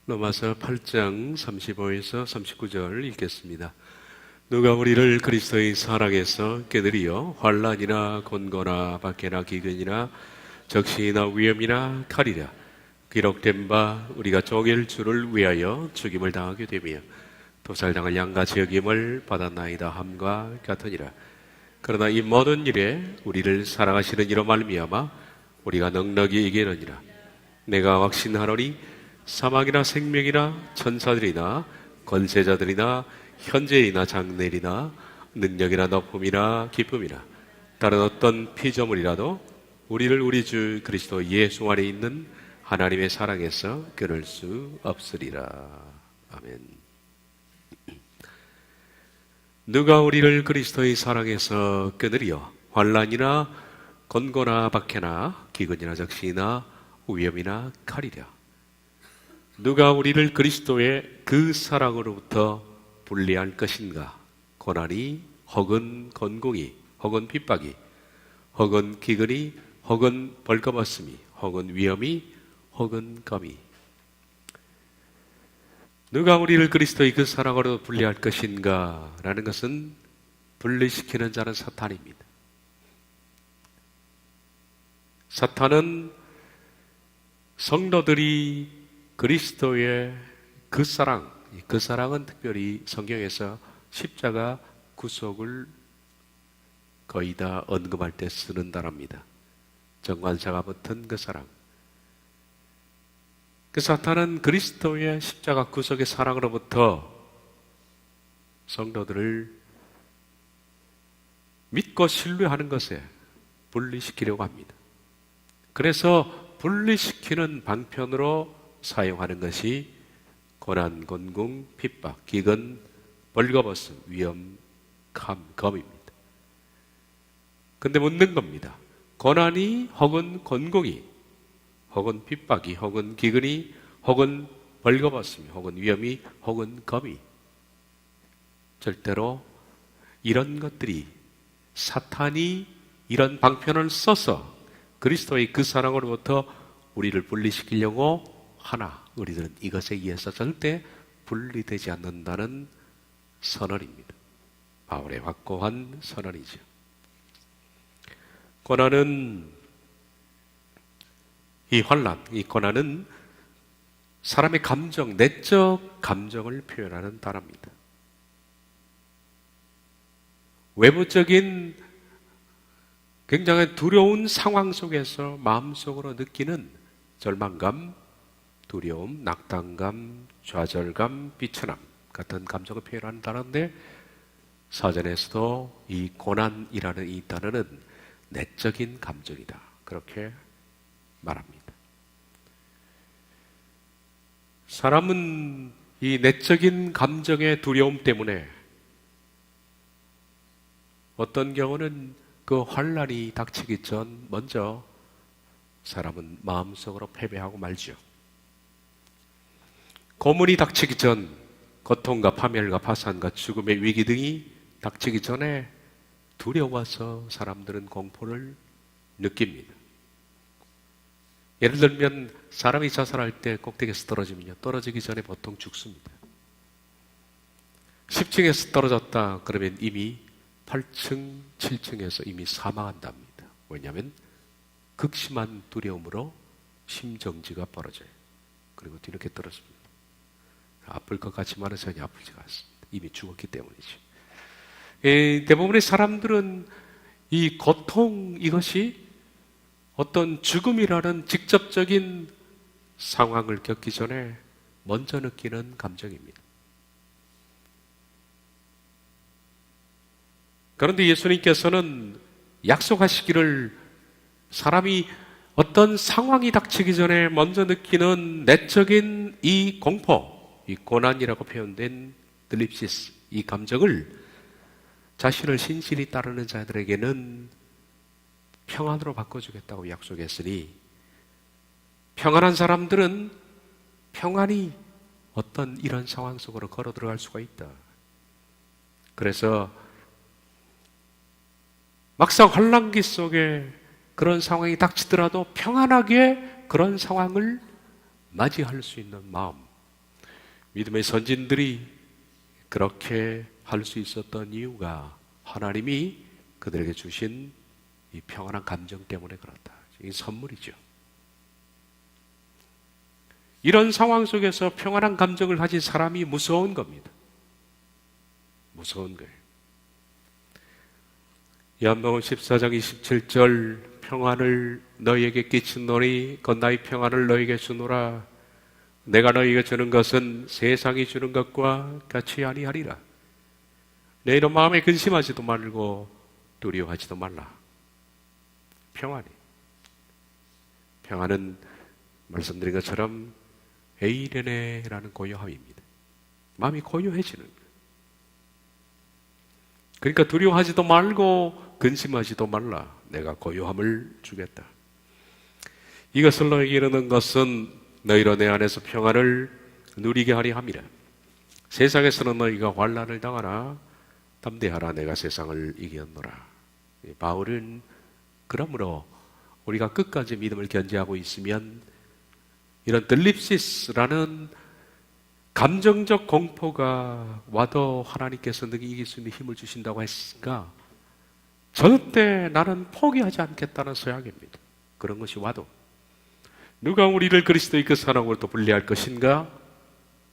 로마서 8장 35에서 39절 읽겠습니다. 누가 우리를 그리스도의 사랑에서 깨뜨리어 환난이나 곤고나 박해나 기근이나 적신이나 위험이나 칼이라 기록된 바 우리가 종일 주를 위하여 죽임을 당하게 되며 도살당할 양같이 여김을 받았나이다 함과 같으니라. 그러나 이 모든 일에 우리를 사랑하시는 이로 말미암아 우리가 넉넉히 이기느니라. 내가 확신하노니 사망이나 생명이나 천사들이나 권세자들이나 현재이나 장래이나 능력이나 높음이나 기쁨이나 다른 어떤 피조물이라도 우리를 우리 주 그리스도 예수 안에 있는 하나님의 사랑에서 끊을 수 없으리라. 아멘. 누가 우리를 그리스도의 사랑에서 끊으리요? 환난이나 곤고나 박해나 기근이나 적신이나 위험이나 칼이랴. 누가 우리를 그리스도의 그 사랑으로부터 분리할 것인가? 고난이 혹은 곤궁이 혹은 핍박이 혹은 기근이 혹은 벌거벗음이 혹은 위험이 혹은 검이. 누가 우리를 그리스도의 그 사랑으로 분리할 것인가? 라는 것은 분리시키는 자는 사탄입니다. 사탄은 성도들이 그리스도의 그 사랑은 특별히 성경에서 십자가 구속을 거의 다 언급할 때 쓰는 단어입니다. 정관사가 붙은 그 사랑. 그 사탄은 그리스도의 십자가 구속의 사랑으로부터 성도들을 믿고 신뢰하는 것에 분리시키려고 합니다. 그래서 분리시키는 방편으로 사용하는 것이 고난, 곤궁, 핍박, 기근, 벌거벗음, 위험, 검입니다. 근데 묻는 겁니다. 고난이 혹은 곤궁이 혹은 핍박이 혹은 기근이 혹은 벌거벗음이 혹은 위험이 혹은 검이 절대로 이런 것들이 사탄이 이런 방편을 써서 그리스도의 그 사랑으로부터 우리를 분리시키려고 하나 우리들은 이것에 의해서 절대 분리되지 않는다는 선언입니다. 바울의 확고한 선언이죠. 고난은 이 환난, 이 고난은 사람의 감정, 내적 감정을 표현하는 단어입니다. 외부적인 굉장히 두려운 상황 속에서 마음속으로 느끼는 절망감, 두려움, 낙담감, 좌절감, 비천함 같은 감정을 표현하는 단어인데 사전에서도 이 고난이라는 이 단어는 내적인 감정이다. 그렇게 말합니다. 사람은 이 내적인 감정의 두려움 때문에 어떤 경우는 그 환난이 닥치기 전 먼저 사람은 마음속으로 패배하고 말죠. 고문이 닥치기 전 고통과 파멸과 파산과 죽음의 위기 등이 닥치기 전에 두려워서 사람들은 공포를 느낍니다. 예를 들면 사람이 자살할 때 꼭대기에서 떨어지면요, 떨어지기 전에 보통 죽습니다. 10층에서 떨어졌다 그러면 이미 8층, 7층에서 이미 사망한답니다. 왜냐하면 극심한 두려움으로 심정지가 벌어져요. 그리고 뒤늦게 떨어집니다. 아플 것 같지만은 전혀 아프지가 않습니다. 이미 죽었기 때문이죠. 대부분의 사람들은 이 고통, 이것이 어떤 죽음이라는 직접적인 상황을 겪기 전에 먼저 느끼는 감정입니다. 그런데 예수님께서는 약속하시기를 사람이 어떤 상황이 닥치기 전에 먼저 느끼는 내적인 이 공포, 이 고난이라고 표현된 들립시스, 이 감정을 자신을 신실히 따르는 자들에게는 평안으로 바꿔주겠다고 약속했으니 평안한 사람들은 평안히 어떤 이런 상황 속으로 걸어 들어갈 수가 있다. 그래서 막상 환난기 속에 그런 상황이 닥치더라도 평안하게 그런 상황을 맞이할 수 있는 마음, 믿음의 선진들이 그렇게 할 수 있었던 이유가 하나님이 그들에게 주신 이 평안한 감정 때문에 그렇다. 이 선물이죠. 이런 상황 속에서 평안한 감정을 가진 사람이 무서운 겁니다. 무서운 거예요. 요한복음 14장 27절 평안을 너희에게 끼친노니 곧 나의 평안을 너희에게 주노라. 내가 너희에게 주는 것은 세상이 주는 것과 같이 아니하리라. 너희는 마음에 근심하지도 말고 두려워하지도 말라. 평안이. 평안은 말씀드린 것처럼 에이레네라는 고요함입니다. 마음이 고요해지는 거예요. 그러니까 두려워하지도 말고 근심하지도 말라. 내가 고요함을 주겠다. 이것을 너희에게 이르는 것은 너희로 내 안에서 평안을 누리게 하려 함이라. 세상에서는 너희가 환난을 당하나 담대하라. 내가 세상을 이겼노라. 바울은 그러므로 우리가 끝까지 믿음을 견지하고 있으면 이런 들립시스라는 감정적 공포가 와도 하나님께서 너에게 이길 수 있는 힘을 주신다고 했으니까 절대 나는 포기하지 않겠다는 서약입니다. 그런 것이 와도 누가 우리를 그리스도의 그 사랑으로부터 분리할 것인가?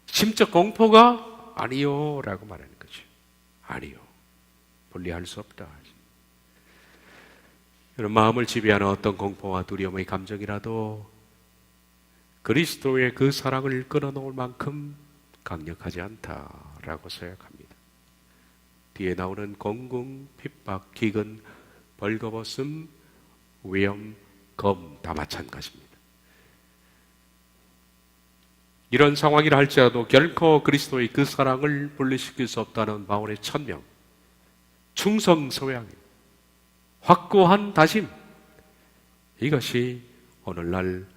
심적 공포가 아니요 라고 말하는 거죠. 아니요. 분리할 수 없다. 이런 마음을 지배하는 어떤 공포와 두려움의 감정이라도 그리스도의 그 사랑을 끊어놓을 만큼 강력하지 않다라고 생각합니다. 뒤에 나오는 공궁, 핍박, 기근, 벌거벗음, 위험, 검 다 마찬가지입니다. 이런 상황이라 할지라도 결코 그리스도의 그 사랑을 분리시킬 수 없다는 바울의 천명, 충성소양, 확고한 다짐, 이것이 오늘날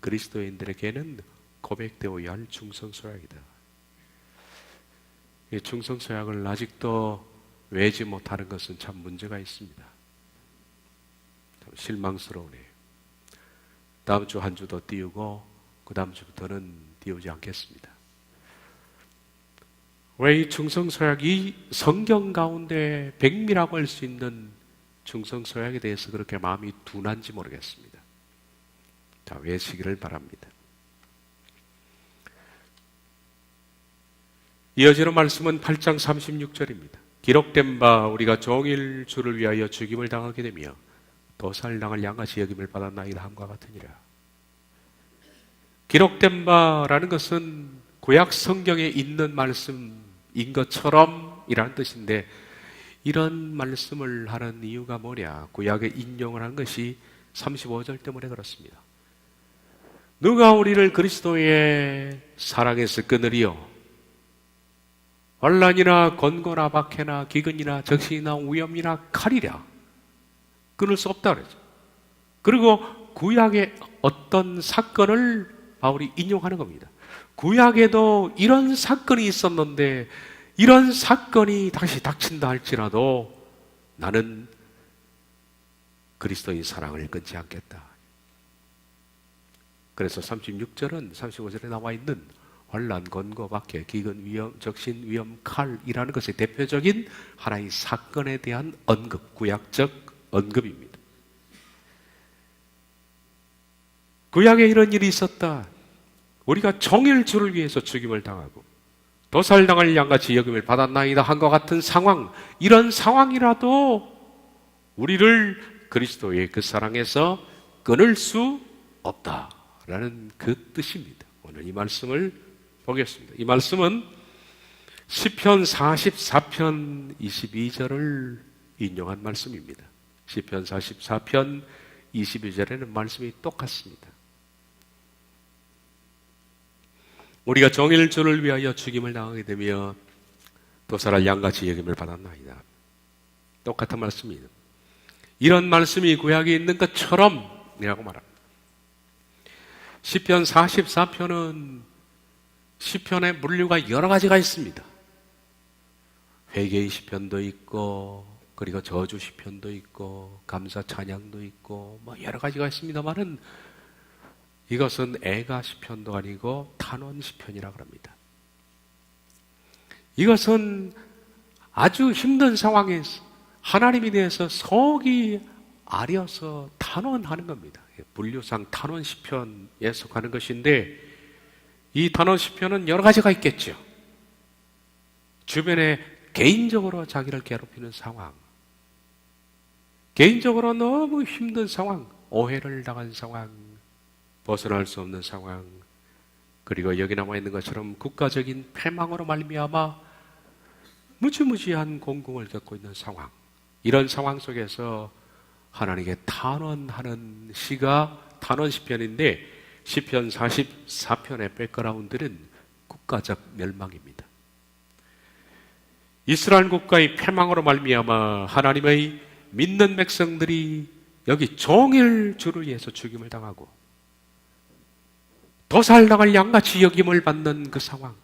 그리스도인들에게는 고백되어야 할 충성소양이다. 이 충성소양을 아직도 외지 못하는 것은 참 문제가 있습니다. 참 실망스러우네요. 다음 주 한 주 더 띄우고 그 다음 주부터는 띄우지 않겠습니다. 왜 이 충성소약이 성경 가운데 백미라고 할 수 있는 충성소약에 대해서 그렇게 마음이 둔한지 모르겠습니다. 자, 외치기를 바랍니다. 이어지는 말씀은 8장 36절입니다. 기록된 바 우리가 종일 주를 위하여 죽임을 당하게 되며 도살당할 양같이 여김을 받았나이다 함과 같으니라. 기록된 바라는 것은 구약 성경에 있는 말씀인 것처럼 이라는 뜻인데, 이런 말씀을 하는 이유가 뭐냐? 구약에 인용을 한 것이 35절 때문에 그렇습니다. 누가 우리를 그리스도의 사랑에서 끊으리요? 환난이나 권고나 박해나 기근이나 적신이나 위험이나 칼이랴. 끊을 수 없다 그러죠. 그리고 구약의 어떤 사건을 바울이 인용하는 겁니다. 구약에도 이런 사건이 있었는데 이런 사건이 다시 닥친다 할지라도 나는 그리스도의 사랑을 끊지 않겠다. 그래서 36절은 35절에 나와 있는 환난, 권고, 박해, 기근, 위험, 적신, 위험, 칼이라는 것의 대표적인 하나의 사건에 대한 언급, 구약적 언급입니다. 구약에 이런 일이 있었다. 우리가 종일 주를 위해서 죽임을 당하고 도살당할 양같이 여김을 받았나이다 한 것 같은 상황, 이런 상황이라도 우리를 그리스도의 그 사랑에서 끊을 수 없다라는 그 뜻입니다. 오늘 이 말씀을 보겠습니다. 이 말씀은 시편 44편 22절을 인용한 말씀입니다. 시편 44편 22절에는 말씀이 똑같습니다. 우리가 종일 주를 위하여 죽임을 당하게 되며 도살할 양같이 여김을 받았나이다. 똑같은 말씀입니다. 이런 말씀이 구약에 있는 것처럼 이라고 말합니다. 시편 44편은 시편의 분류가 여러 가지가 있습니다. 회개의 시편도 있고, 그리고 저주 시편도 있고, 감사 찬양도 있고, 뭐 여러 가지가 있습니다만은 이것은 애가 시편도 아니고 탄원 시편이라고 합니다. 이것은 아주 힘든 상황에서 하나님에 대해서 속이 아려서 탄원하는 겁니다. 분류상 탄원 시편에 속하는 것인데, 이 탄원 시편은 여러 가지가 있겠죠. 주변에 개인적으로 자기를 괴롭히는 상황, 개인적으로 너무 힘든 상황, 오해를 당한 상황, 벗어날 수 없는 상황, 그리고 여기 나와 있는 것처럼 국가적인 패망으로 말미암아 무지무지한 공공을 겪고 있는 상황, 이런 상황 속에서 하나님께 탄원하는 시가 탄원 시편인데, 시편 44편의 백그라운드는 국가적 멸망입니다. 이스라엘 국가의 패망으로 말미암아 하나님의 믿는 백성들이 여기 종일 주를 위해서 죽임을 당하고 도살당할 양같이 여김을 받는 그 상황,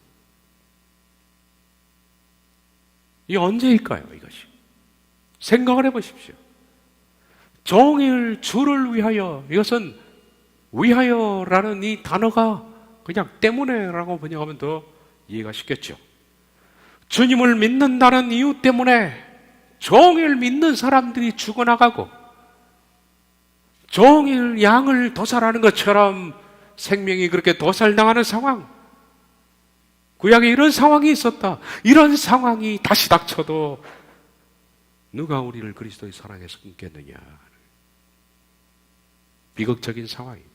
이 언제일까요? 이것이 생각을 해보십시오. 종일 주를 위하여, 이것은 위하여라는 이 단어가 그냥 때문에라고 번역하면 더 이해가 쉽겠죠. 주님을 믿는다는 이유 때문에 종일 믿는 사람들이 죽어나가고 종일 양을 도살하는 것처럼 생명이 그렇게 도살당하는 상황, 구약에 이런 상황이 있었다. 이런 상황이 다시 닥쳐도 누가 우리를 그리스도의 사랑에서 끊겠느냐. 비극적인 상황입니다.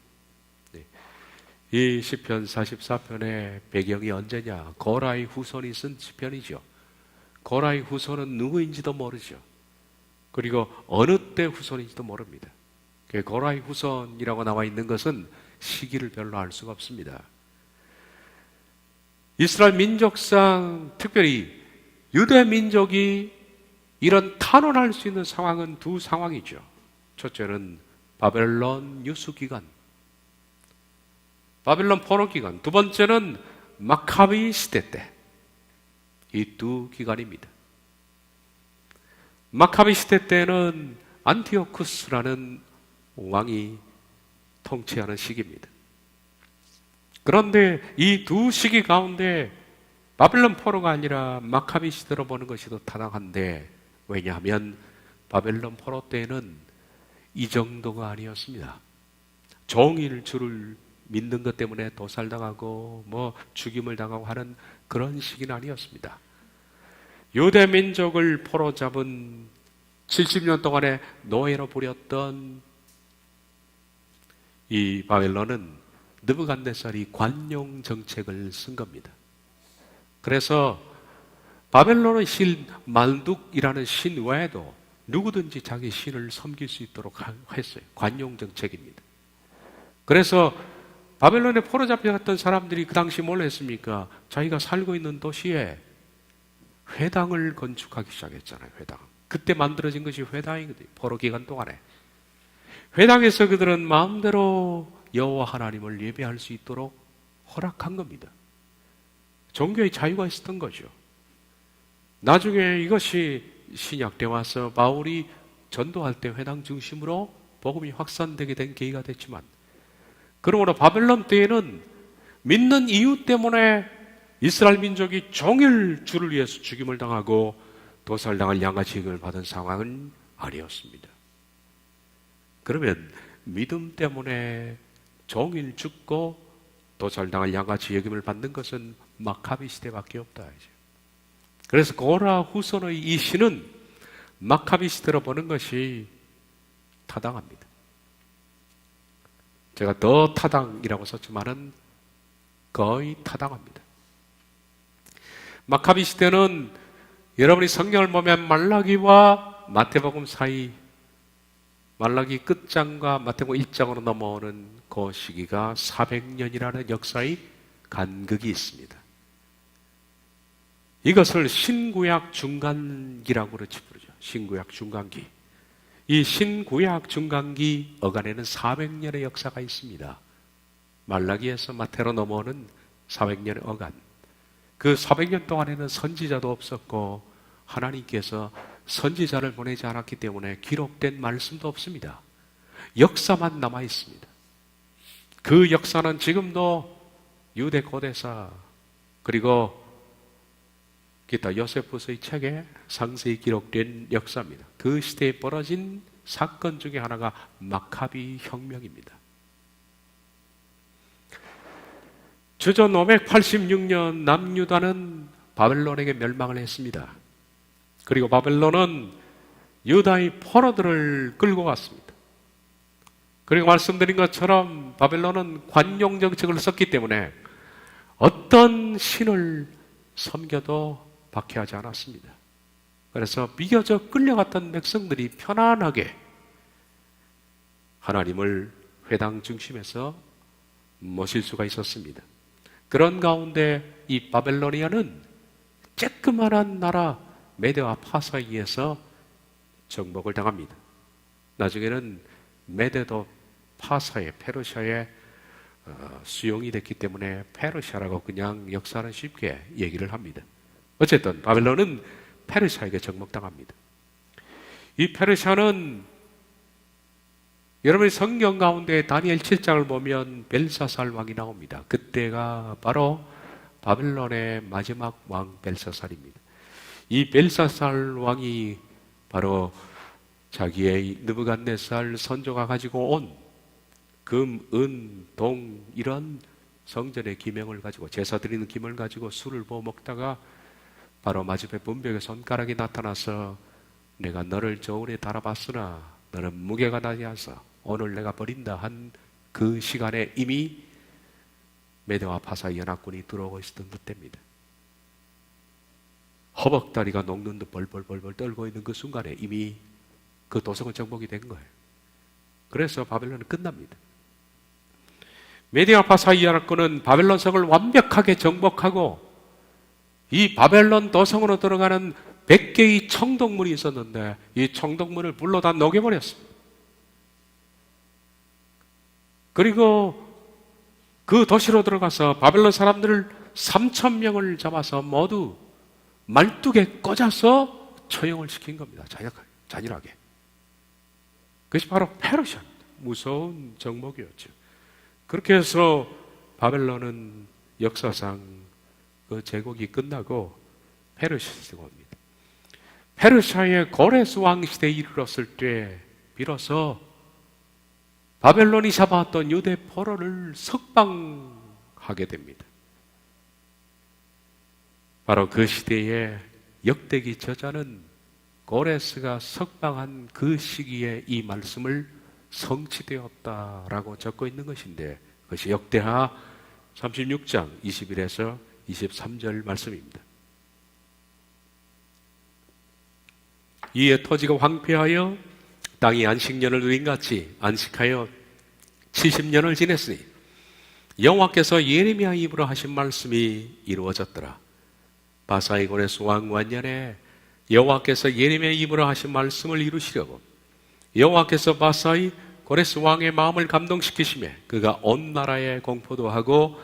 이 시편 44편의 배경이 언제냐? 고라의 후손이 쓴 시편이죠. 고라의 후손은 누구인지도 모르죠. 그리고 어느 때 후손인지도 모릅니다. 고라의 후손이라고 나와 있는 것은 시기를 별로 알 수가 없습니다. 이스라엘 민족상, 특별히 유대 민족이 이런 탄원할 수 있는 상황은 두 상황이죠. 첫째는 바벨론 유수 기간, 바벨론 포로 기간, 두 번째는 마카비 시대 때, 이 두 기간입니다. 마카비 시대 때는 안티오쿠스라는 왕이 통치하는 시기입니다. 그런데 이 두 시기 가운데 바벨론 포로가 아니라 마카비 시대로 보는 것이 더 타당한데, 왜냐하면 바벨론 포로 때는 이 정도가 아니었습니다. 종일 주를 믿는 것 때문에 도살당하고 죽임을 당하고 하는 그런 시기는 아니었습니다. 유대 민족을 포로 잡은 70년 동안의 노예로 부렸던 이 바벨론은 느부갓네살이 관용 정책을 쓴 겁니다. 그래서 바벨론의 신 말둑이라는 신 외에도 누구든지 자기 신을 섬길 수 있도록 했어요. 관용 정책입니다. 그래서 바벨론에 포로 잡혀갔던 사람들이 그 당시 뭘 했습니까? 자기가 살고 있는 도시에 회당을 건축하기 시작했잖아요. 회당. 그때 만들어진 것이 회당이거든요. 포로 기간 동안에. 회당에서 그들은 마음대로 여호와 하나님을 예배할 수 있도록 허락한 겁니다. 종교의 자유가 있었던 거죠. 나중에 이것이 신약 때 와서 바울이 전도할 때 회당 중심으로 복음이 확산되게 된 계기가 됐지만, 그러므로 바벨론 때에는 믿는 이유 때문에 이스라엘 민족이 종일 주를 위해서 죽임을 당하고 도살당할 양같이 여김을 받은 상황은 아니었습니다. 그러면 믿음 때문에 종일 죽고 도살당할 양같이 여김을 받는 것은 마카비 시대밖에 없다. 그래서 고라 후손의 이 시는 마카비 시대로 보는 것이 타당합니다. 제가 더 타당이라고 썼지만은 거의 타당합니다. 마카비 시대는 여러분이 성경을 보면 말라기와 마태복음 사이, 말라기 끝장과 마태복음 1장으로 넘어오는 그 시기가 400년이라는 역사의 간극이 있습니다. 이것을 신구약 중간기라고 그렇지 부르죠. 신구약 중간기. 이 신구약 중간기 어간에는 400년의 역사가 있습니다. 말라기에서 마태로 넘어오는 400년의 어간. 그 400년 동안에는 선지자도 없었고 하나님께서 선지자를 보내지 않았기 때문에 기록된 말씀도 없습니다. 역사만 남아 있습니다. 그 역사는 지금도 유대 고대사, 그리고 기타 요세푸스의 책에 상세히 기록된 역사입니다. 그 시대에 벌어진 사건 중에 하나가 마카비 혁명입니다. 주전 586년 남유다는 바벨론에게 멸망을 했습니다. 그리고 바벨론은 유다의 포로들을 끌고 갔습니다. 그리고 말씀드린 것처럼 바벨론은 관용 정책을 썼기 때문에 어떤 신을 섬겨도 박해하지 않았습니다. 그래서 비교적 끌려갔던 백성들이 편안하게 하나님을 회당 중심에서 모실 수가 있었습니다. 그런 가운데 이 바벨로니아는 쬐끄만한 나라 메대와 파사에 의해서 정복을 당합니다. 나중에는 메대도 파사의 페르시아의 수용이 됐기 때문에 페르시아라고 그냥 역사는 쉽게 얘기를 합니다. 어쨌든 바벨론은 페르시아에게 정복당합니다. 이 페르시아는 여러분이 성경 가운데 다니엘 7장을 보면 벨사살 왕이 나옵니다. 그때가 바로 바벨론의 마지막 왕 벨사살입니다. 이 벨사살 왕이 바로 자기의 느부갓네살 선조가 가지고 온 금, 은, 동 이런 성전의 기명을 가지고 제사 드리는 기명을 가지고 술을 부어 먹다가 바로 마지막에 분벽에 손가락이 나타나서 내가 너를 저울에 달아봤으나 너는 무게가 나지 않아서 오늘 내가 버린다 한 그 시간에 이미 메대와 파사 연합군이 들어오고 있었던 그때입니다. 허벅다리가 녹는 듯 벌벌벌벌 떨고 있는 그 순간에 이미 그 도성은 정복이 된 거예요. 그래서 바벨론은 끝납니다. 메대와 파사 연합군은 바벨론 성을 완벽하게 정복하고 이 바벨론 도성으로 들어가는 100개의 청동문이 있었는데 이 청동문을 불로 다 녹여버렸습니다. 그리고 그 도시로 들어가서 바벨론 사람들을 3,000명을 잡아서 모두 말뚝에 꽂아서 처형을 시킨 겁니다. 잔인하게. 그것이 바로 페르시아, 무서운 정복이었죠. 그렇게 해서 바벨론은 역사상 그 제국이 끝나고 페르시아가 옵니다. 페르시아의 고레스 왕 시대에 이르렀을 때 비로소 바벨론이 잡아왔던 유대 포로를 석방하게 됩니다. 바로 그 시대의 역대기 저자는 고레스가 석방한 그 시기에 이 말씀을 성취되었다라고 적고 있는 것인데 그것이 역대하 36장 21에서 23절 말씀입니다. 이에 토지가 황폐하여 땅이 안식년을 누린같이 안식하여 70년을 지냈으니 여호와께서 예레미야 입으로 하신 말씀이 이루어졌더라. 바사의 고레스 왕 완년에 여호와께서 예레미야 입으로 하신 말씀을 이루시려고 여호와께서 바사의 고레스 왕의 마음을 감동시키시며 그가 온 나라에 공포도 하고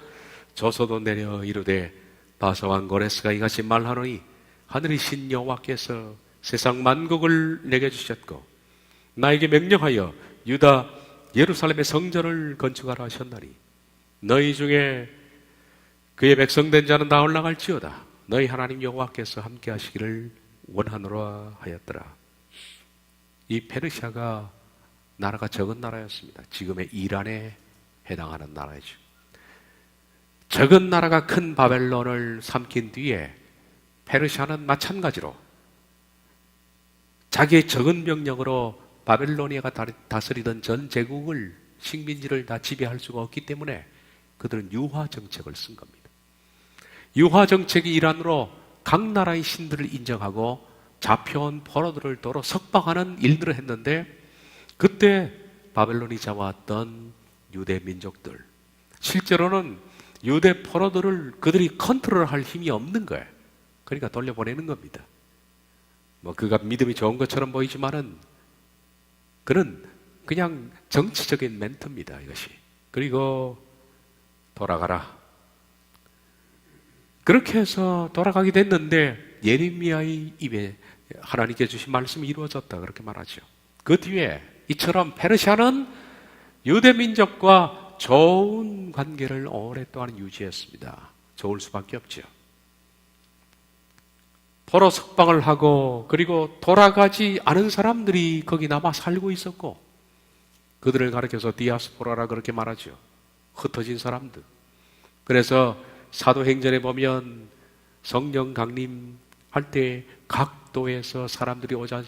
조서도 내려 이르되 바사 왕 고레스가 이같이 말하노니 하늘이신 여호와께서 세상 만국을 내게 주셨고 나에게 명령하여 유다 예루살렘의 성전을 건축하라 하셨나니 너희 중에 그의 백성된 자는 다 올라갈지어다. 너희 하나님 여호와께서 함께 하시기를 원하노라 하였더라. 이 페르시아가 나라가 적은 나라였습니다. 지금의 이란에 해당하는 나라이죠. 적은 나라가 큰 바벨론을 삼킨 뒤에 페르시아는 마찬가지로 자기의 적은 병력으로 바벨로니아가 다스리던 전 제국을 식민지를 다 지배할 수가 없기 때문에 그들은 유화 정책을 쓴 겁니다. 유화 정책의 일환으로 각 나라의 신들을 인정하고 잡혀온 포로들을 도로 석방하는 일들을 했는데 그때 바벨론이 잡아왔던 유대 민족들 실제로는 유대 포로들을 그들이 컨트롤할 힘이 없는 거예요. 그러니까 돌려보내는 겁니다. 그가 믿음이 좋은 것처럼 보이지만은 그는 그냥 정치적인 멘트입니다, 이것이. 그리고 돌아가라. 그렇게 해서 돌아가게 됐는데 예레미야의 입에 하나님께 주신 말씀이 이루어졌다 그렇게 말하죠. 그 뒤에 이처럼 페르시아는 유대 민족과 좋은 관계를 오랫동안 유지했습니다. 좋을 수밖에 없죠. 포로 석방을 하고 그리고 돌아가지 않은 사람들이 거기 남아 살고 있었고 그들을 가리켜서 디아스포라라 그렇게 말하죠. 흩어진 사람들. 그래서 사도행전에 보면 성령 강림할 때 각 도에서 사람들이 오자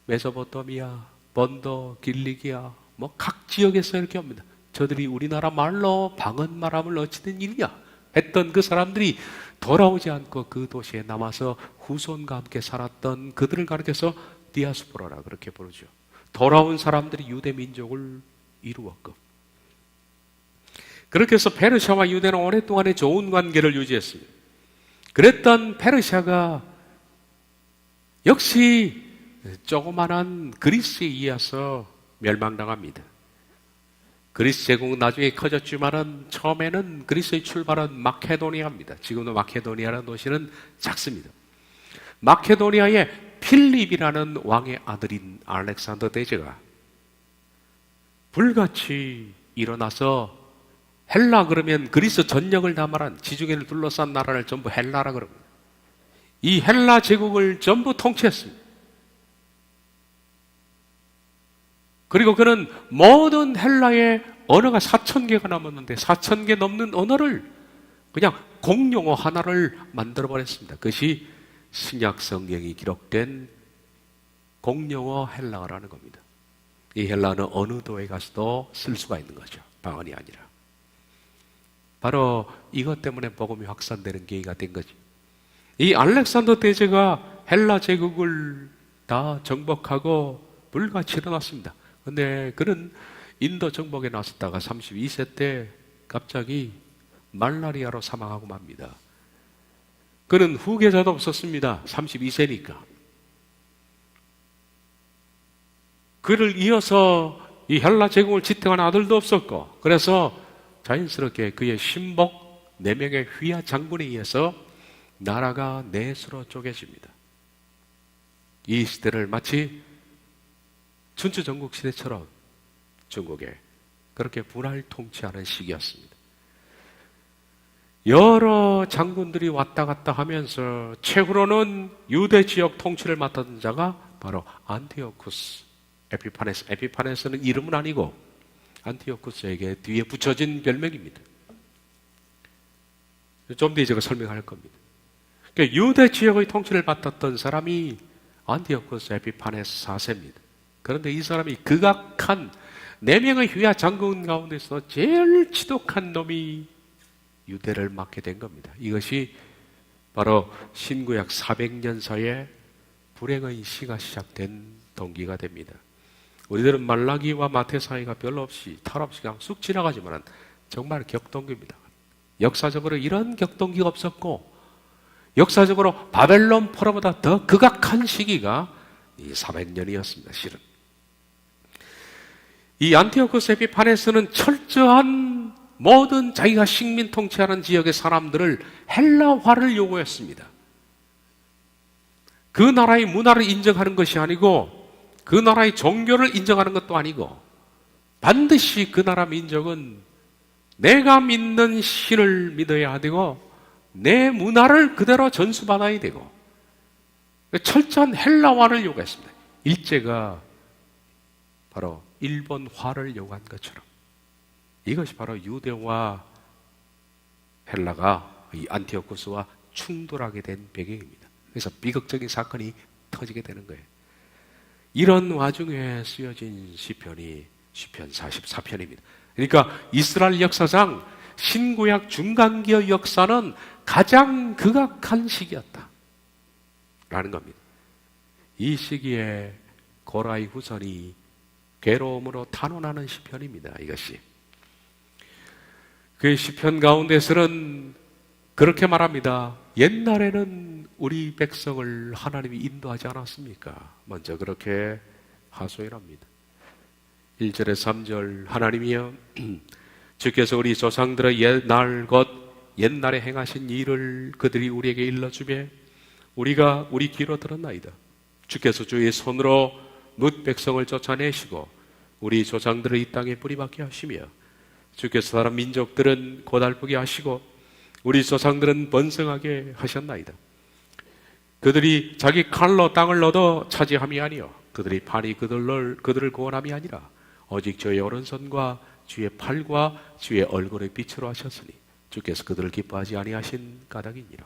메소포타미아, 본도, 길리기아 뭐 각 지역에서 이렇게 옵니다. 저들이 우리나라 말로 방언 말함을 어찌된 일이냐 했던 그 사람들이 돌아오지 않고 그 도시에 남아서 후손과 함께 살았던 그들을 가리켜서 디아스포라라 그렇게 부르죠. 돌아온 사람들이 유대 민족을 이루었고 그렇게 해서 페르시아와 유대는 오랫동안의 좋은 관계를 유지했습니다. 그랬던 페르시아가 역시 조그만한 그리스에 의해서 멸망당합니다. 그리스 제국은 나중에 커졌지만은 처음에는 그리스의 출발은 마케도니아입니다. 지금도 마케도니아라는 도시는 작습니다. 마케도니아의 필립이라는 왕의 아들인 알렉산더 대제가 불같이 일어나서 헬라 그러면 그리스 전역을 다 말한 지중해를 둘러싼 나라를 전부 헬라라 그럽니다. 이 헬라 제국을 전부 통치했습니다. 그리고 그는 모든 헬라의 언어가 4,000개가 넘었는데 4,000개 넘는 언어를 그냥 공용어 하나를 만들어버렸습니다. 그것이 신약 성경이 기록된 공용어 헬라어라는 겁니다. 이 헬라어는 어느 도에 가서도 쓸 수가 있는 거죠. 방언이 아니라. 바로 이것 때문에 복음이 확산되는 계기가 된 거죠. 이 알렉산더 대제가 헬라 제국을 다 정복하고 불같이 일어났습니다. 근데 그는 인도 정복에 나섰다가 32세 때 갑자기 말라리아로 사망하고 맙니다. 그는 후계자도 없었습니다. 32세니까. 그를 이어서 이 헬라 제국을 지탱한 아들도 없었고 그래서 자연스럽게 그의 신복 4명의 휘하 장군에 의해서 나라가 넷으로 쪼개집니다. 이 시대를 마치 춘추 전국 시대처럼 중국에 그렇게 분할 통치하는 시기였습니다. 여러 장군들이 왔다 갔다 하면서 최후로는 유대 지역 통치를 맡았던 자가 바로 안티오쿠스 에피파네스. 에피파네스는 이름은 아니고 안티오쿠스에게 뒤에 붙여진 별명입니다. 좀 뒤에 제가 설명할 겁니다. 그러니까 유대 지역의 통치를 맡았던 사람이 안티오쿠스 에피파네스 4세입니다. 그런데 이 사람이 극악한 4명의 휘하 장군 가운데서 제일 지독한 놈이 유대를 맡게 된 겁니다. 이것이 바로 신구약 400년사에 불행의 시가 시작된 동기가 됩니다. 우리들은 말라기와 마태 사이가 별로 없이 탈 없이 그냥 쑥 지나가지만 정말 격동기입니다. 역사적으로 이런 격동기가 없었고 역사적으로 바벨론 포로보다 더 극악한 시기가 이 400년이었습니다. 실은 이 안티오쿠스 에피파네스는 철저한 모든 자기가 식민 통치하는 지역의 사람들을 헬라화를 요구했습니다. 그 나라의 문화를 인정하는 것이 아니고 그 나라의 종교를 인정하는 것도 아니고 반드시 그 나라 민족은 내가 믿는 신을 믿어야 되고 내 문화를 그대로 전수받아야 되고 철저한 헬라화를 요구했습니다. 일제가 바로 일본화를 요구한 것처럼 이것이 바로 유대와 헬라가 이 안티오쿠스와 충돌하게 된 배경입니다. 그래서 비극적인 사건이 터지게 되는 거예요. 이런 와중에 쓰여진 시편이 시편 44편입니다. 그러니까 이스라엘 역사상 신구약 중간기의 역사는 가장 극악한 시기였다 라는 겁니다. 이 시기에 고라의 후손이 괴로움으로 탄원하는 시편입니다. 이것이 그 시편 가운데서는 그렇게 말합니다. 옛날에는 우리 백성을 하나님이 인도하지 않았습니까? 먼저 그렇게 하소연 합니다. 1절에 3절 하나님이여 주께서 우리 조상들의 옛날 곧 옛날에 행하신 일을 그들이 우리에게 일러주며 우리가 우리 귀로 들었나이다. 주께서 주의 손으로 뭇 백성을 쫓아내시고 우리 조상들을 이 땅에 뿌리박게 하시며 주께서 다른 민족들은 고달프게 하시고 우리 조상들은 번성하게 하셨나이다. 그들이 자기 칼로 땅을 얻어 차지함이 아니요 그들이 판이 그들을 구원함이 아니라 오직 주의 오른손과 주의 팔과 주의 얼굴의 빛으로 하셨으니 주께서 그들을 기뻐하지 아니하신 까닭이니라.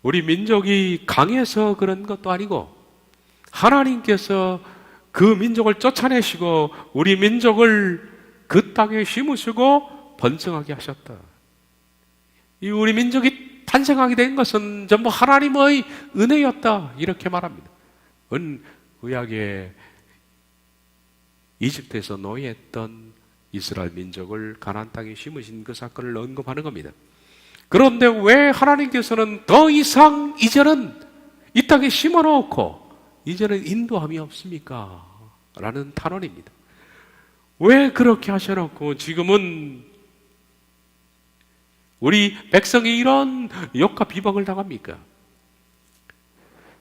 우리 민족이 강해서 그런 것도 아니고 하나님께서 그 민족을 쫓아내시고 우리 민족을 그 땅에 심으시고 번성하게 하셨다. 이 우리 민족이 탄생하게 된 것은 전부 하나님의 은혜였다, 이렇게 말합니다. 구약에 이집트에서 노예했던 이스라엘 민족을 가나안 땅에 심으신 그 사건을 언급하는 겁니다. 그런데 왜 하나님께서는 더 이상 이제는 이 땅에 심어놓고 이제는 인도함이 없습니까? 라는 탄원입니다. 왜 그렇게 하셔놓고 지금은 우리 백성이 이런 욕과 비방을 당합니까?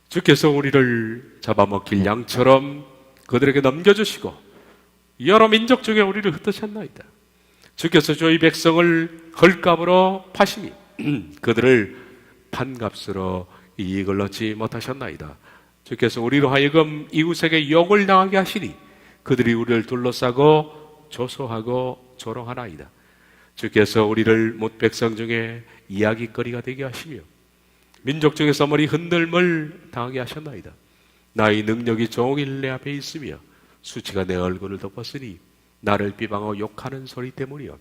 주께서 우리를 잡아먹힐 양처럼 그들에게 넘겨주시고 여러 민족 중에 우리를 흩으셨나이다. 주께서 저희 백성을 헐값으로 파시니 그들을 판값으로 이익을 얻지 못하셨나이다. 주께서 우리로 하여금 이웃에게 욕을 당하게 하시니 그들이 우리를 둘러싸고 조소하고 조롱하나이다. 주께서 우리를 못 백성 중에 이야기거리가 되게 하시며 민족 중에서 머리 흔들림을 당하게 하셨나이다. 나의 능력이 종일 내 앞에 있으며 수치가 내 얼굴을 덮었으니 나를 비방하고 욕하는 소리 때문이요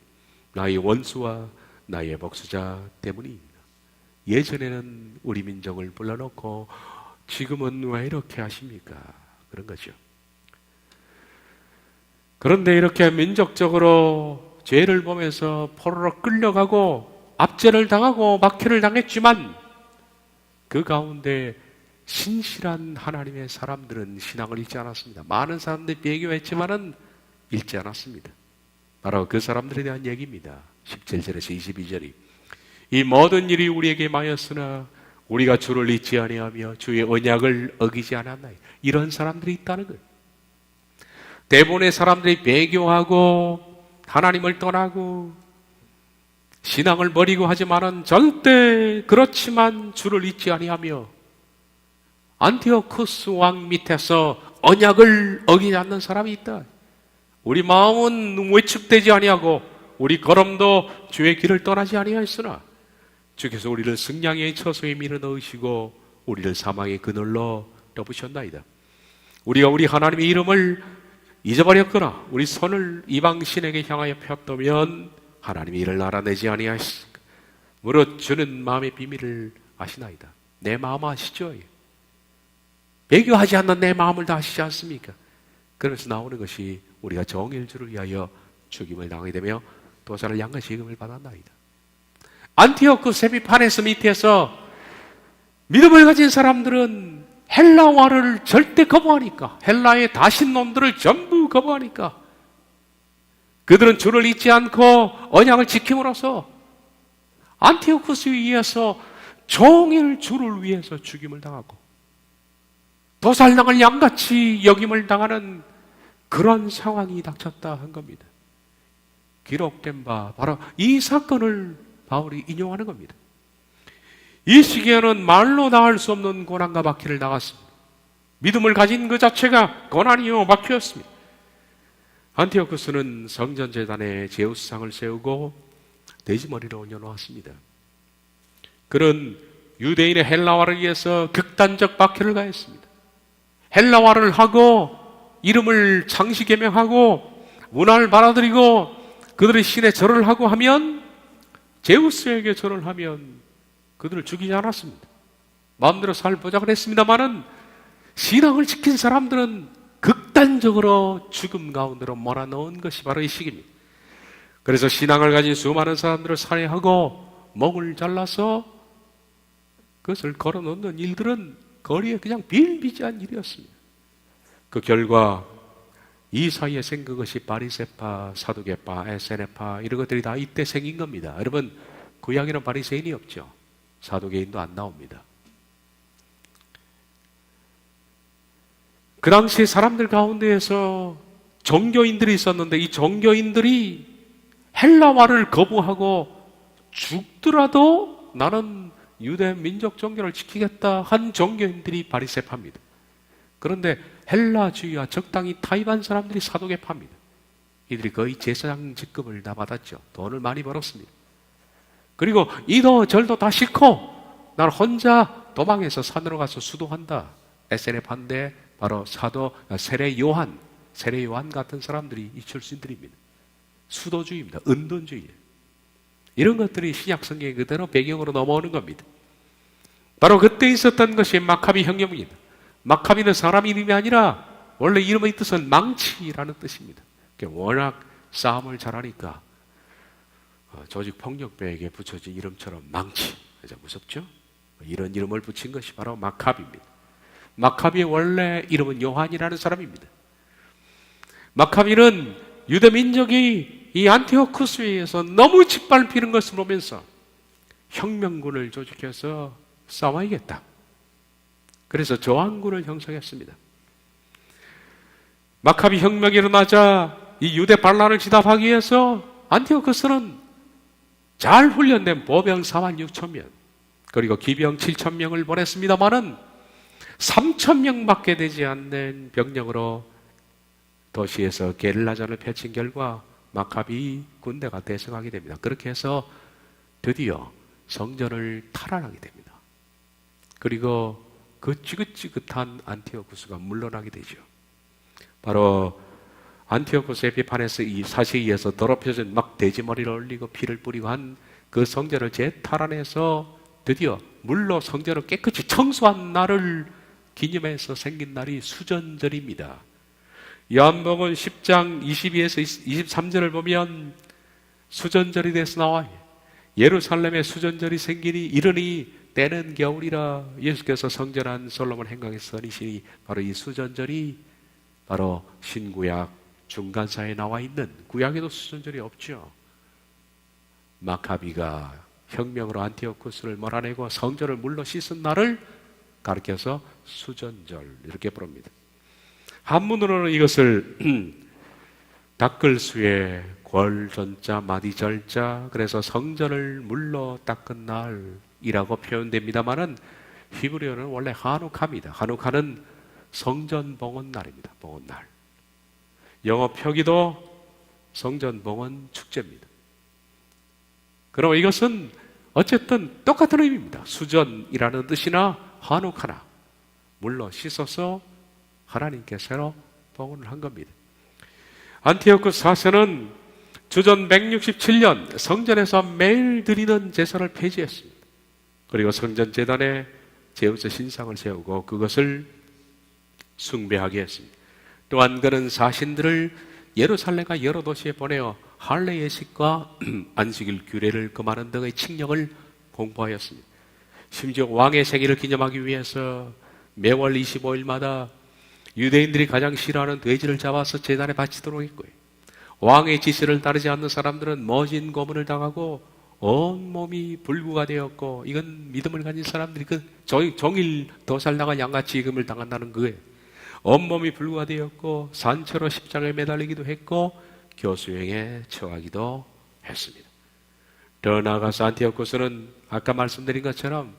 나의 원수와 나의 복수자 때문이다. 예전에는 우리 민족을 불러놓고 지금은 왜 이렇게 하십니까? 그런 거죠. 그런데 이렇게 민족적으로 죄를 보면서 포로로 끌려가고 압제를 당하고 박해를 당했지만 그 가운데 신실한 하나님의 사람들은 신앙을 잃지 않았습니다. 많은 사람들이 배교했지만은 잃지 않았습니다. 바로 그 사람들에 대한 얘기입니다. 17절에서 22절이 이 모든 일이 우리에게 마였으나 우리가 주를 잊지 아니하며 주의 언약을 어기지 않았나이다. 이런 사람들이 있다는 거예요. 대부분의 사람들이 배교하고 하나님을 떠나고 신앙을 버리고 하지만은 절대 그렇지만 주를 잊지 아니하며 안티오쿠스 왕 밑에서 언약을 어기지 않는 사람이 있다. 우리 마음은 위축되지 아니하고 우리 걸음도 주의 길을 떠나지 아니하였으나 주께서 우리를 승량의 처소에 밀어 넣으시고 우리를 사망의 그늘로 덮으셨나이다. 우리가 우리 하나님의 이름을 잊어버렸거나 우리 손을 이방신에게 향하여 폈다면 하나님이 이를 알아내지 아니하시니까 무릇 주는 마음의 비밀을 아시나이다. 내 마음 아시죠? 배교하지 않는 내 마음을 다 아시지 않습니까? 그래서 나오는 것이 우리가 정일주를 위하여 죽임을 당하게 되며 도살을 양같이 지금을 받았나이다. 안티오크 세비파네스 밑에서 믿음을 가진 사람들은 헬라화를 절대 거부하니까, 헬라의 다신놈들을 전부 거부하니까 그들은 주를 잊지 않고 언약을 지킴으로써 안티오쿠스에 의해서 종일 주를 위해서 죽임을 당하고 도살당을 양같이 여김을 당하는 그런 상황이 닥쳤다 한 겁니다. 기록된 바 바로 이 사건을 바울이 인용하는 겁니다. 이 시기에는 말로 나을 수 없는 고난과 박해를 당했습니다. 믿음을 가진 그 자체가 고난이요 박해였습니다. 안티오쿠스는 성전 제단에 제우스상을 세우고 돼지머리를 올려놓았습니다. 그는 유대인의 헬라화를 위해서 극단적 박해를 가했습니다. 헬라화를 하고 이름을 창시 개명하고 문화를 받아들이고 그들의 신에 절을 하고 하면 제우스에게 절을 하면 그들을 죽이지 않았습니다. 마음대로 살보자 그랬습니다마는 신앙을 지킨 사람들은 극단적으로 죽음 가운데로 몰아넣은 것이 바로 이 시기입니다. 그래서 신앙을 가진 수많은 사람들을 살해하고 목을 잘라서 그것을 걸어놓는 일들은 거리에 그냥 비일비재한 일이었습니다. 그 결과 이 사이에 생긴 것이 바리새파, 사두개파, 에세네파 이런 것들이 다 이때 생긴 겁니다. 여러분 구약에는 바리새인이 없죠. 사두개인도 안 나옵니다. 그 당시 사람들 가운데에서 종교인들이 있었는데 이 종교인들이 헬라화를 거부하고 죽더라도 나는 유대 민족 종교를 지키겠다 한 종교인들이 바리새파입니다. 그런데 헬라주의와 적당히 타입한 사람들이 사도계파입니다. 이들이 거의 제사장 직급을 다 받았죠. 돈을 많이 벌었습니다. 그리고 이도 절도 다 싫고 난 혼자 도망해서 산으로 가서 수도한다. SNF 한데 바로 사도 세례 요한 같은 사람들이 이 출신들입니다. 수도주의입니다. 은돈주의. 이런 것들이 신약 성경에 그대로 배경으로 넘어오는 겁니다. 바로 그때 있었던 것이 마카비 혁명입니다. 마카비는 사람 이름이 아니라 원래 이름의 뜻은 망치라는 뜻입니다. 워낙 싸움을 잘하니까 조직 폭력배에게 붙여진 이름처럼 망치, 무섭죠? 이런 이름을 붙인 것이 바로 마카비입니다. 마카비의 원래 이름은 요한이라는 사람입니다. 마카비는 유대 민족이 이 안티오쿠스에 의해서 너무 짓밟히는 것을 보면서 혁명군을 조직해서 싸워야겠다. 그래서 저항군을 형성했습니다. 마카비 혁명이 일어나자 이 유대 반란을 진압하기 위해서 안티오쿠스는 잘 훈련된 보병 46,000명 그리고 기병 7,000명을 보냈습니다마는 3,000명밖에 되지 않는 병력으로 도시에서 게릴라전을 펼친 결과 마카비 군대가 대승하게 됩니다. 그렇게 해서 드디어 성전을 탈환하게 됩니다. 그리고 그 지긋지긋한 안티오쿠스가 물러나게 되죠. 바로 안티오쿠스 에피파네스 이 사시에 의해서 더럽혀진 막 돼지머리를 올리고 피를 뿌리고 한 그 성전을 재탈환해서 드디어 물로 성전을 깨끗이 청소한 날을 기념해서 생긴 날이 수전절입니다. 요한복음 10장 22에서 23절을 보면 수전절이 돼서 나와요. 예루살렘에 수전절이 생기니 이르니 때는 겨울이라. 예수께서 성전한 솔로몬 행강에서 선이시니 바로 이 수전절이 바로 신구약 중간사에 나와 있는, 구약에도 수전절이 없죠. 마카비가 혁명으로 안티오쿠스를 몰아내고 성전을 물로 씻은 날을 가리켜서 수전절 이렇게 부릅니다. 한문으로는 이것을 닦을수에 궐전자 마디절자, 그래서 성전을 물로 닦은 날이라고 표현됩니다만은 히브리어는 원래 하누카입니다. 하누카는 성전 봉헌 날입니다. 봉헌 날. 영어 표기도 성전 봉헌 축제입니다. 그럼 이것은 어쨌든 똑같은 의미입니다. 수전이라는 뜻이나 하누카나 물로 씻어서 하나님께 새로 봉헌을 한 겁니다. 안티오쿠스 4세는 주전 167년 성전에서 매일 드리는 제사를 폐지했습니다. 그리고 성전 제단에 제우스 신상을 세우고 그것을 숭배하게 했습니다. 또한 그는 사신들을 예루살렘과 여러 도시에 보내어 할례 예식과 안식일 규례를 금하는 등의 칙령을 공포하였습니다. 심지어 왕의 생일을 기념하기 위해서 매월 25일마다 유대인들이 가장 싫어하는 돼지를 잡아서 제단에 바치도록 했고요. 왕의 지시를 따르지 않는 사람들은 머진 고문을 당하고 온몸이 불구가 되었고, 이건 믿음을 가진 사람들이 그 종일 더 살다가 양같이 이금을 당한다는 거예요. 온몸이 불구가 되었고 산채로 십자가에 매달리기도 했고 교수형에 처하기도 했습니다. 더 나아가서 안티오쿠스는 아까 말씀드린 것처럼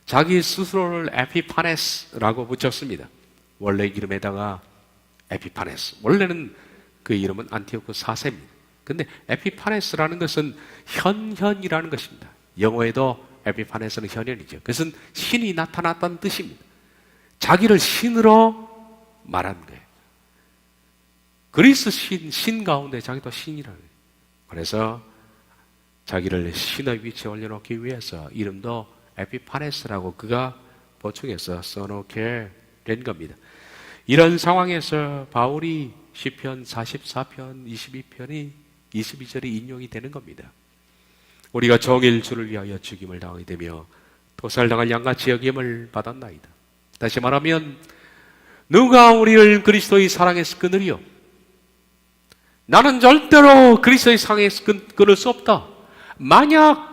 자기 스스로를 에피파네스라고 붙였습니다. 원래 이름에다가 에피파네스, 원래는 그 이름은 안티오쿠스 4세입니다. 근데 에피파네스라는 것은 현현이라는 것입니다. 영어에도 에피파네스는 현현이죠. 그것은 신이 나타났다는 뜻입니다. 자기를 신으로 말한 거예요. 그리스 신 가운데 자기도 신이라는 거예요. 그래서 자기를 신의 위치에 올려놓기 위해서 이름도 에피파네스라고 그가 보충해서 써놓게 된 겁니다. 이런 상황에서 바울이 시편 44편 22절이 인용이 되는 겁니다. 우리가 종일 주를 위하여 죽임을 당하게 되며 도살당할 양같이 여김을 받았나이다. 다시 말하면 누가 우리를 그리스도의 사랑에서 끊으리요? 나는 절대로 그리스도의 사랑에서 끊을 수 없다. 만약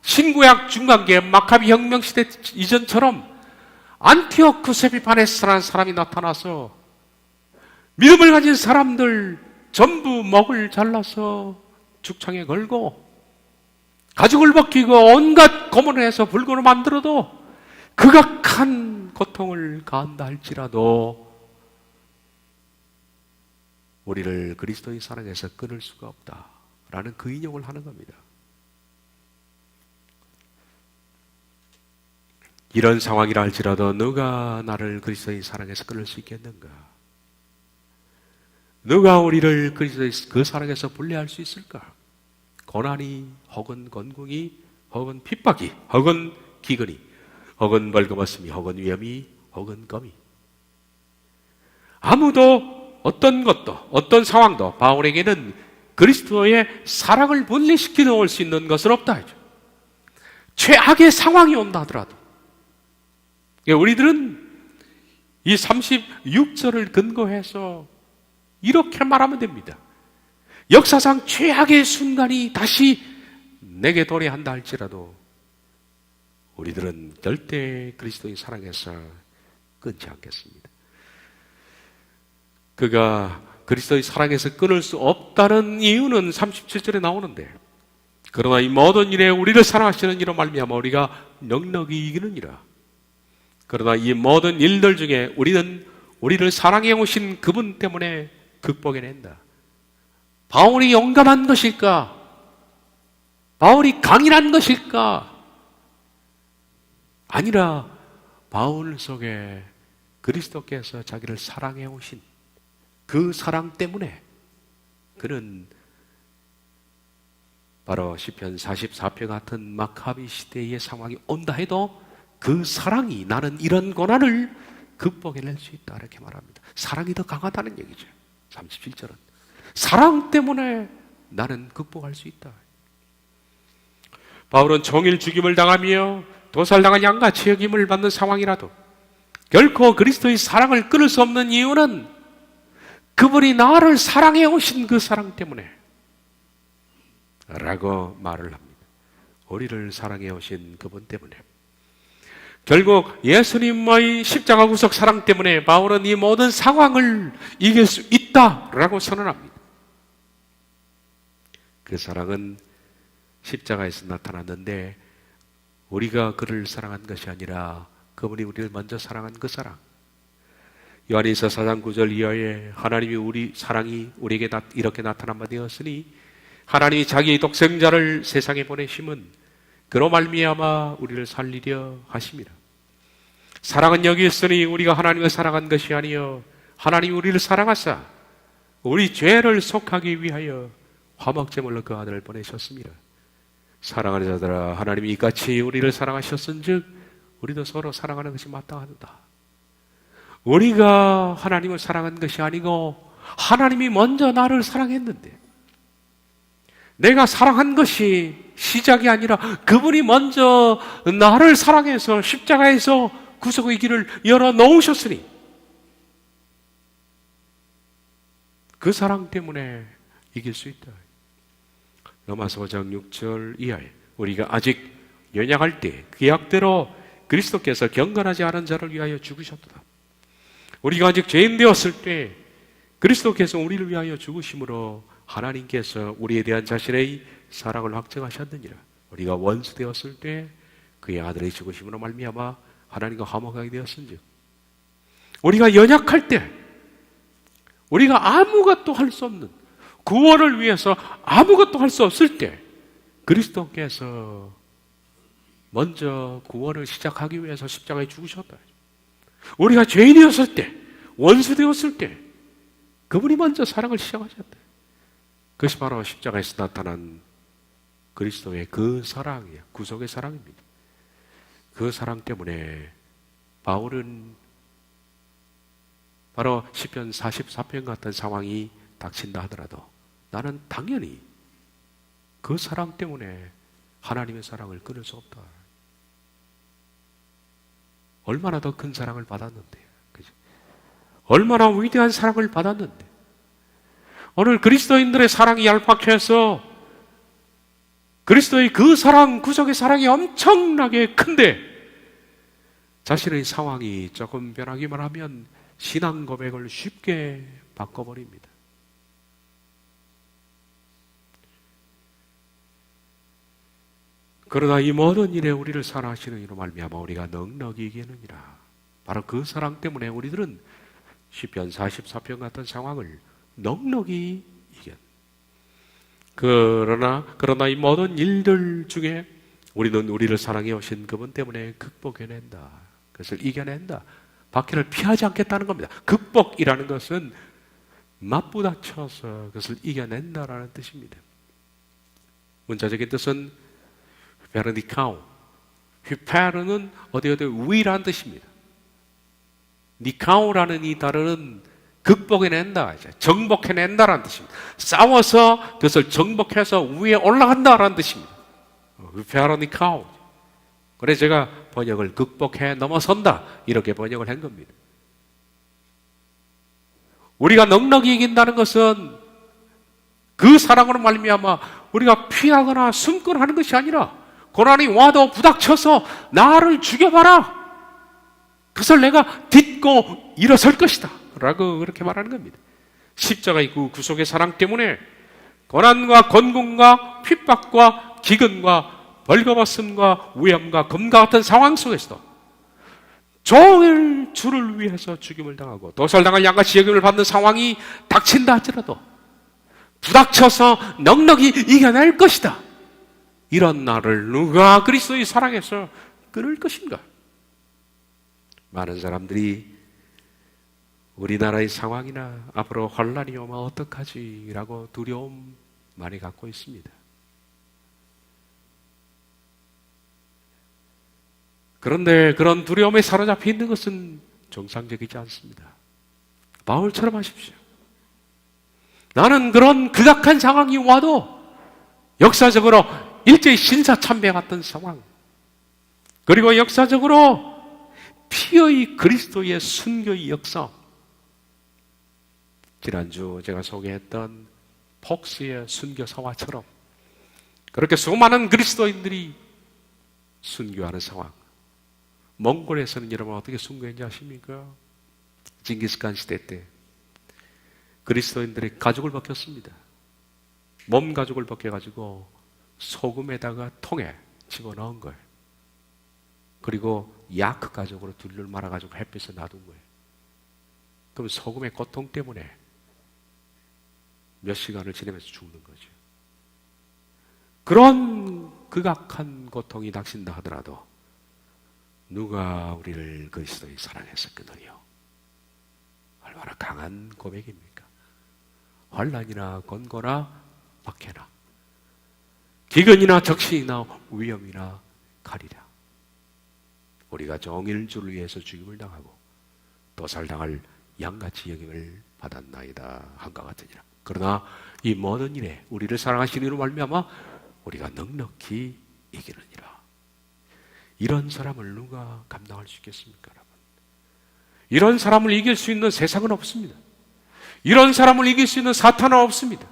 신구약 중간기에 마카비 혁명 시대 이전처럼 안티오쿠스 에피파네스라는 사람이 나타나서 믿음을 가진 사람들 전부 목을 잘라서 죽창에 걸고 가죽을 벗기고 온갖 고문을 해서 불구로 만들어도 극악한 고통을 가한다 할지라도 우리를 그리스도의 사랑에서 끊을 수가 없다라는 그 인용을 하는 겁니다. 이런 상황이라 할지라도 누가 나를 그리스도의 사랑에서 끊을 수 있겠는가? 누가 우리를 그리스도의 그 사랑에서 분리할 수 있을까? 고난이 혹은 건궁이 혹은 핍박이 혹은 기근이 혹은 벌거벗음이 혹은 위험이 혹은 검이 아무도 어떤 것도 어떤 상황도 바울에게는 그리스도의 사랑을 분리시켜 놓을 수 있는 것은 없다 하죠. 최악의 상황이 온다 하더라도 우리들은 이 36절을 근거해서 이렇게 말하면 됩니다. 역사상 최악의 순간이 다시 내게 도래한다 할지라도 우리들은 절대 그리스도의 사랑에서 끊지 않겠습니다. 그가 그리스도의 사랑에서 끊을 수 없다는 이유는 37절에 나오는데 그러나 이 모든 일에 우리를 사랑하시는 이로 말미암아 우리가 넉넉히 이기느니라. 그러나 이 모든 일들 중에 우리는 우리를 사랑해 오신 그분 때문에 극복해낸다. 바울이 용감한 것일까? 바울이 강인한 것일까? 아니라 바울 속에 그리스도께서 자기를 사랑해 오신 그 사랑 때문에 그는 바로 시편 44편 같은 마카비 시대의 상황이 온다 해도 그 사랑이 나는 이런 고난을 극복해낼 수 있다 이렇게 말합니다. 사랑이 더 강하다는 얘기죠. 37절은 사랑 때문에 나는 극복할 수 있다. 바울은 종일 죽임을 당하며 도살당한 양같이 여김을 받는 상황이라도 결코 그리스도의 사랑을 끊을 수 없는 이유는 그분이 나를 사랑해 오신 그 사랑 때문에 라고 말을 합니다. 우리를 사랑해 오신 그분 때문에 결국 예수님의 십자가 구속 사랑 때문에 바울은 이 모든 상황을 이길 수 있다라고 선언합니다. 그 사랑은 십자가에서 나타났는데 우리가 그를 사랑한 것이 아니라 그분이 우리를 먼저 사랑한 그 사랑. 요한일서 4장 9절 이하에 하나님이 우리 사랑이 우리에게 이렇게 나타난 바 되었으니 하나님이 자기의 독생자를 세상에 보내심은 그로 말미암아 우리를 살리려 하심이라. 사랑은 여기 있으니 우리가 하나님을 사랑한 것이 아니요 하나님이 우리를 사랑하사 우리 죄를 속하기 위하여 화목제물로 그 아들을 보내셨습니다. 사랑하는 자들아 하나님이 이같이 우리를 사랑하셨은즉 우리도 서로 사랑하는 것이 마땅하다. 우리가 하나님을 사랑한 것이 아니고 하나님이 먼저 나를 사랑했는데 내가 사랑한 것이 시작이 아니라 그분이 먼저 나를 사랑해서 십자가에서 구속의 길을 열어놓으셨으니 그 사랑 때문에 이길 수 있다. 로마서 5장 6절 이하에 우리가 아직 연약할 때 그 약대로 그리스도께서 경건하지 않은 자를 위하여 죽으셨도다. 우리가 아직 죄인 되었을 때 그리스도께서 우리를 위하여 죽으심으로 하나님께서 우리에 대한 자신의 사랑을 확증하셨느니라. 우리가 원수 되었을 때 그의 아들의 죽으심으로 말미암아 하나님과 화목하게 되었은즉 우리가 연약할 때 우리가 아무것도 할 수 없는 구원을 위해서 아무것도 할 수 없을 때 그리스도께서 먼저 구원을 시작하기 위해서 십자가에 죽으셨다. 우리가 죄인이었을 때 원수 되었을 때 그분이 먼저 사랑을 시작하셨다. 그것이 바로 십자가에서 나타난 그리스도의 그 사랑이에요. 구속의 사랑입니다. 그 사랑 때문에 바울은 바로 시편 44편 같은 상황이 닥친다 하더라도 나는 당연히 그 사랑 때문에 하나님의 사랑을 끊을 수 없다. 얼마나 더 큰 사랑을 받았는데, 그죠? 얼마나 위대한 사랑을 받았는데, 오늘 그리스도인들의 사랑이 얄팍해서 그리스도의 그 사랑, 구속의 사랑이 엄청나게 큰데 자신의 상황이 조금 변하기만 하면 신앙 고백을 쉽게 바꿔버립니다. 그러나 이 모든 일에 우리를 사랑하시는 이로 말미암아 우리가 넉넉히 이기느니라. 바로 그 사랑 때문에 우리들은 시편 44편 같은 상황을 넉넉히 이겼. 그러나 이 모든 일들 중에 우리는 우리를 사랑해 오신 그분 때문에 극복해낸다. 그것을 이겨낸다. 박해를 피하지 않겠다는 겁니다. 극복이라는 것은 맞부닥쳐서 그것을 이겨낸다라는 뜻입니다. 문자적인 뜻은 휘페르니카오. 휘페르는 어디 위라는 뜻입니다. 니카오라는 이 단어는 극복해낸다, 정복해낸다라는 뜻입니다. 싸워서 그것을 정복해서 위에 올라간다라는 뜻입니다. 휘페르니카오. 그래서 제가 번역을 극복해 넘어선다 이렇게 번역을 한 겁니다. 우리가 넉넉히 이긴다는 것은 그 사랑으로 말미암아 우리가 피하거나 숨거나 하는 것이 아니라 고난이 와도 부닥쳐서 나를 죽여봐라. 그것을 내가 딛고 일어설 것이다 라고 그렇게 말하는 겁니다. 십자가의 그 구속의 사랑 때문에 고난과 건궁과 핍박과 기근과 벌거벗음과 위험과 검과 같은 상황 속에서도 종일 주를 위해서 죽임을 당하고 도살당할 양같이 여김을 받는 상황이 닥친다 할지라도 부닥쳐서 넉넉히 이겨낼 것이다. 이런 나를 누가 그리스도의 사랑에서 끊을 것인가? 많은 사람들이 우리나라의 상황이나 앞으로 혼란이 오면 어떡하지? 라고 두려움 많이 갖고 있습니다. 그런데 그런 두려움에 사로잡혀 있는 것은 정상적이지 않습니다. 바울처럼 하십시오. 나는 그런 극악한 상황이 와도 역사적으로 일제히 신사참배 같은 상황, 그리고 역사적으로 피의 그리스도의 순교의 역사, 지난주 제가 소개했던 폭스의 순교사화처럼 그렇게 수많은 그리스도인들이 순교하는 상황. 몽골에서는 여러분 어떻게 순교했는지 아십니까? 징기스칸 시대 때 그리스도인들이 가죽을 벗겼습니다. 몸 가죽을 벗겨가지고 소금에다가 통에 집어넣은 거예요. 그리고 야크 가죽으로 둘을 말아가지고 햇빛에 놔둔 거예요. 그럼 소금의 고통 때문에 몇 시간을 지내면서 죽는 거죠. 그런 극악한 고통이 닥친다 하더라도 누가 우리를 그리스도의 사랑에서 끊으리요? 얼마나 강한 고백입니까? 환난이나 권고나 박해나 기근이나 적신이나 위험이나 칼이라 우리가 종일 주를 위해서 죽임을 당하고 도살당할 양같이 여김을 받았나이다 한과 같으니라. 그러나 이 모든 일에 우리를 사랑하시는 이로 말미암아 우리가 넉넉히 이기느니라. 이런 사람을 누가 감당할 수 있겠습니까, 여러분? 이런 사람을 이길 수 있는 세상은 없습니다. 이런 사람을 이길 수 있는 사탄은 없습니다.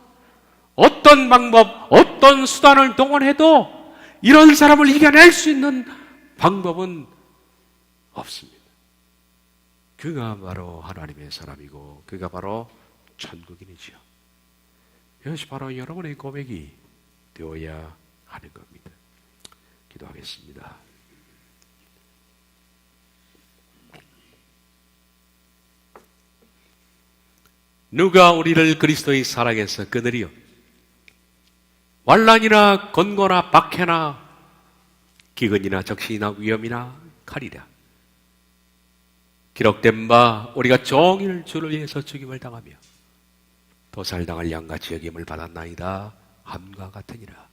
어떤 방법, 어떤 수단을 동원해도 이런 사람을 이겨낼 수 있는 방법은 없습니다. 그가 바로 하나님의 사람이고 그가 바로 천국인이지요. 이것이 바로 여러분의 고백이 되어야 하는 겁니다. 기도하겠습니다. 누가 우리를 그리스도의 사랑에서 끊으리요? 환난이나 권고나 박해나 기근이나 적신이나 위험이나 칼이라. 기록된 바 우리가 종일 주를 위해서 죽임을 당하며 도살당할 양같이 여김을 받았나이다 함과 같으니라.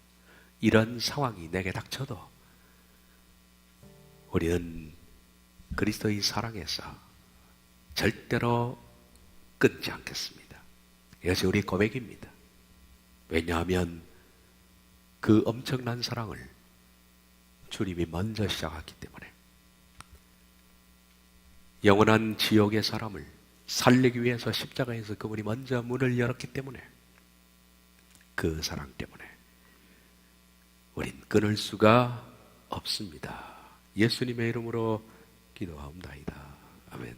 이런 상황이 내게 닥쳐도 우리는 그리스도의 사랑에서 절대로 끊지 않겠습니다. 이것이 우리 고백입니다. 왜냐하면 그 엄청난 사랑을 주님이 먼저 시작했기 때문에 영원한 지옥의 사람을 살리기 위해서 십자가에서 그분이 먼저 문을 열었기 때문에 그 사랑 때문에 우린 끊을 수가 없습니다. 예수님의 이름으로 기도하옵나이다.